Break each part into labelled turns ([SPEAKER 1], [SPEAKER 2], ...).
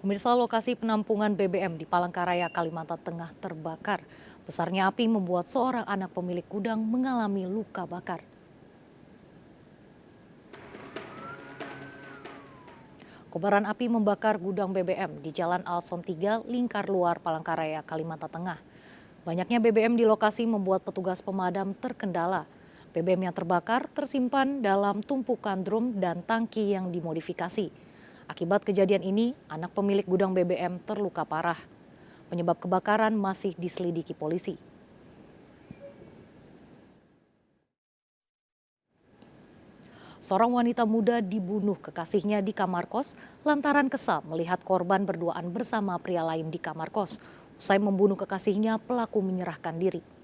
[SPEAKER 1] Pemirsa, lokasi penampungan BBM di Palangkaraya, Kalimantan Tengah terbakar. Besarnya api membuat seorang anak pemilik gudang mengalami luka bakar. Kobaran api membakar gudang BBM di Jalan Alson 3, Lingkar Luar, Palangkaraya, Kalimantan Tengah. Banyaknya BBM di lokasi membuat petugas pemadam terkendala. BBM yang terbakar tersimpan dalam tumpukan drum dan tangki yang dimodifikasi. Akibat kejadian ini, anak pemilik gudang BBM terluka parah. Penyebab kebakaran masih diselidiki polisi. Seorang wanita muda dibunuh kekasihnya di kamar kos lantaran kesal melihat korban berduaan bersama pria lain di kamar kos. Usai membunuh kekasihnya, pelaku menyerahkan diri.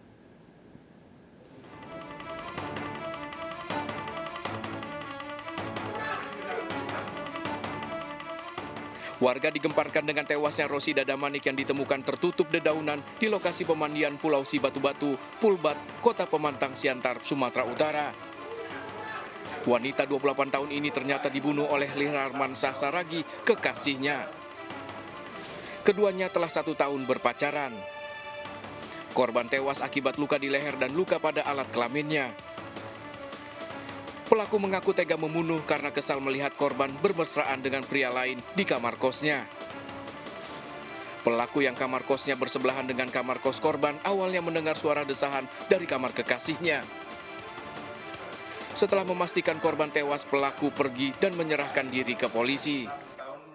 [SPEAKER 2] Warga digemparkan dengan tewasnya Rosida Damanik yang ditemukan tertutup dedaunan di lokasi pemandian Pulau Si Batu-Batu, Pulbat, Kota Pemantang Siantar, Sumatera Utara. Wanita 28 tahun ini ternyata dibunuh oleh Liharman Saragi, kekasihnya. Keduanya telah 1 tahun berpacaran. Korban tewas akibat luka di leher dan luka pada alat kelaminnya. Pelaku mengaku tega membunuh karena kesal melihat korban bermesraan dengan pria lain di kamar kosnya. Pelaku yang kamar kosnya bersebelahan dengan kamar kos korban awalnya mendengar suara desahan dari kamar kekasihnya. Setelah memastikan korban tewas, pelaku pergi dan menyerahkan diri ke polisi.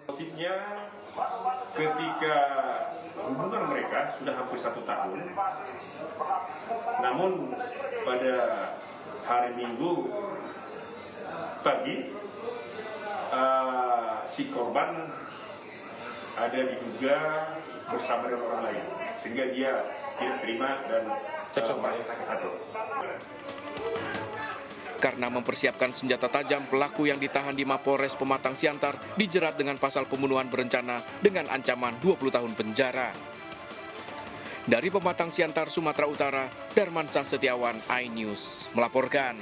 [SPEAKER 3] Motifnya ketika hubungan mereka sudah hampir 1 tahun, namun pada hari Minggu pagi si korban ada diduga bersama dengan orang lain, sehingga dia tidak terima dan masih sakit hati.
[SPEAKER 2] Karena mempersiapkan senjata tajam, pelaku yang ditahan di Mapolres Pematang Siantar dijerat dengan pasal pembunuhan berencana dengan ancaman 20 tahun penjara. Dari Pematang Siantar, Sumatera Utara, Darmansyah Setiawan, iNews melaporkan.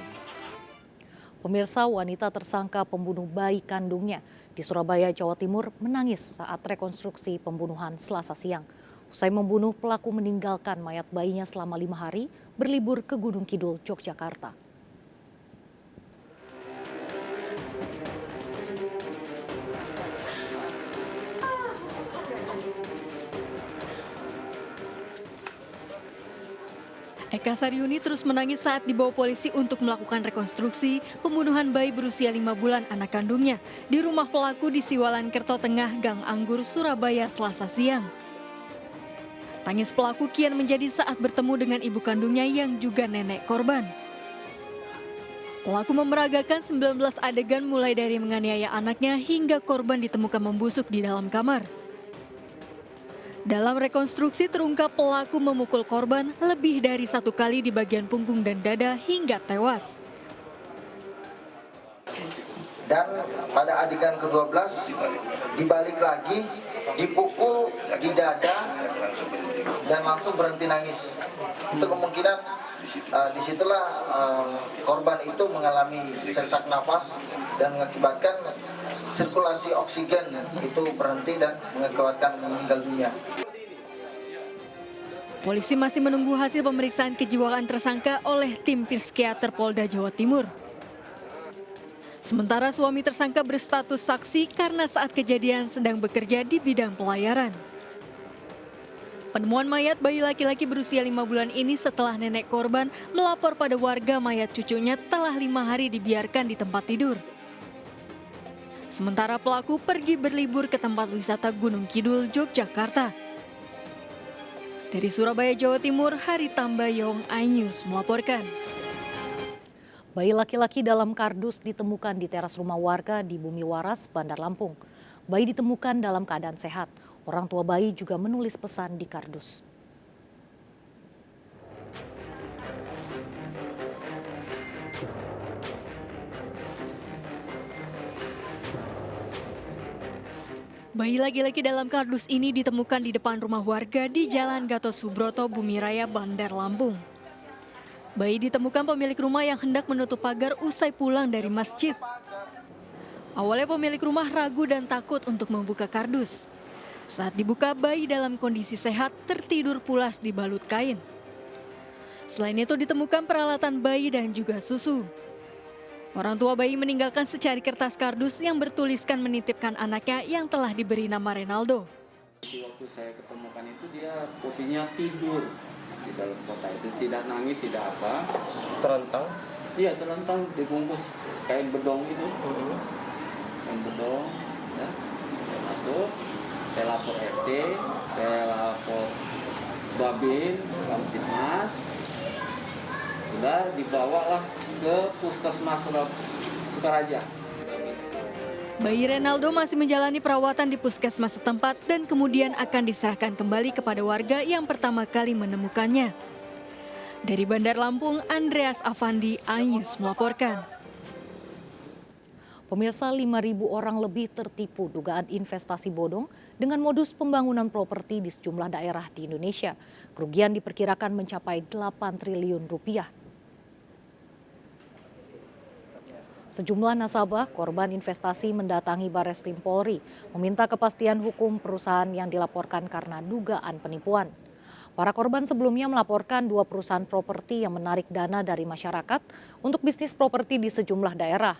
[SPEAKER 1] Pemirsa, wanita tersangka pembunuh bayi kandungnya di Surabaya, Jawa Timur menangis saat rekonstruksi pembunuhan Selasa siang. Usai membunuh, pelaku meninggalkan mayat bayinya selama 5 hari berlibur ke Gunung Kidul, Yogyakarta.
[SPEAKER 4] Eka Saryuni terus menangis saat dibawa polisi untuk melakukan rekonstruksi pembunuhan bayi berusia 5 bulan anak kandungnya di rumah pelaku di Siwalan Kerto Tengah, Gang Anggur, Surabaya, Selasa siang. Tangis pelaku kian menjadi saat bertemu dengan ibu kandungnya yang juga nenek korban. Pelaku memeragakan 19 adegan mulai dari menganiaya anaknya hingga korban ditemukan membusuk di dalam kamar. Dalam rekonstruksi terungkap pelaku memukul korban lebih dari 1 kali di bagian punggung dan dada hingga tewas.
[SPEAKER 5] Dan pada adegan ke-12 dibalik lagi, dipukul di dada dan langsung berhenti nangis. Itu kemungkinan disitulah korban itu mengalami sesak napas dan mengakibatkan sirkulasi oksigen itu berhenti dan mengakibatkan meninggal dunia.
[SPEAKER 4] Polisi masih menunggu hasil pemeriksaan kejiwaan tersangka oleh tim psikiater Polda Jawa Timur. Sementara suami tersangka berstatus saksi karena saat kejadian sedang bekerja di bidang pelayaran. Penemuan mayat bayi laki-laki berusia 5 bulan ini setelah nenek korban melapor pada warga mayat cucunya telah 5 hari dibiarkan di tempat tidur. Sementara pelaku pergi berlibur ke tempat wisata Gunung Kidul, Yogyakarta. Dari Surabaya, Jawa Timur, Haritamba Yong, iNews melaporkan.
[SPEAKER 1] Bayi laki-laki dalam kardus ditemukan di teras rumah warga di Bumi Waras, Bandar Lampung. Bayi ditemukan dalam keadaan sehat. Orang tua bayi juga menulis pesan di kardus.
[SPEAKER 4] Bayi laki-laki dalam kardus ini ditemukan di depan rumah warga di Jalan Gatot Subroto, Bumi Raya, Bandar Lampung. Bayi ditemukan pemilik rumah yang hendak menutup pagar usai pulang dari masjid. Awalnya pemilik rumah ragu dan takut untuk membuka kardus. Saat dibuka, bayi dalam kondisi sehat tertidur pulas di balut kain. Selain itu ditemukan peralatan bayi dan juga susu. Orang tua bayi meninggalkan secari kertas kardus yang bertuliskan menitipkan anaknya yang telah diberi nama Renaldo.
[SPEAKER 6] Waktu saya ketemukan itu dia posisinya tidur di dalam kotak itu, tidak nangis, tidak apa.
[SPEAKER 7] Terentang.
[SPEAKER 6] Iya, terlentang dibungkus kain bedong itu. Kain bedong, ya. Saya masuk, saya lapor RT, saya lapor Babin, Kamtibmas. Sudah dibawalah ke Puskesmas Sukaraja.
[SPEAKER 4] Bayi Renaldo masih menjalani perawatan di puskesmas setempat dan kemudian akan diserahkan kembali kepada warga yang pertama kali menemukannya. Dari Bandar Lampung, Andreas Afandi, iNews melaporkan.
[SPEAKER 1] Pemirsa, 5.000 orang lebih tertipu dugaan investasi bodong dengan modus pembangunan properti di sejumlah daerah di Indonesia. Kerugian diperkirakan mencapai 8 triliun rupiah. Sejumlah nasabah korban investasi mendatangi Barreskrim Polri meminta kepastian hukum perusahaan yang dilaporkan karena dugaan penipuan. Para korban sebelumnya melaporkan 2 perusahaan properti yang menarik dana dari masyarakat untuk bisnis properti di sejumlah daerah.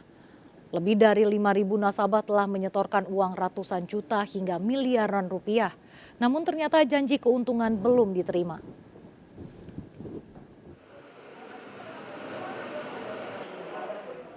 [SPEAKER 1] Lebih dari 5.000 nasabah telah menyetorkan uang ratusan juta hingga miliaran rupiah. Namun ternyata janji keuntungan belum diterima.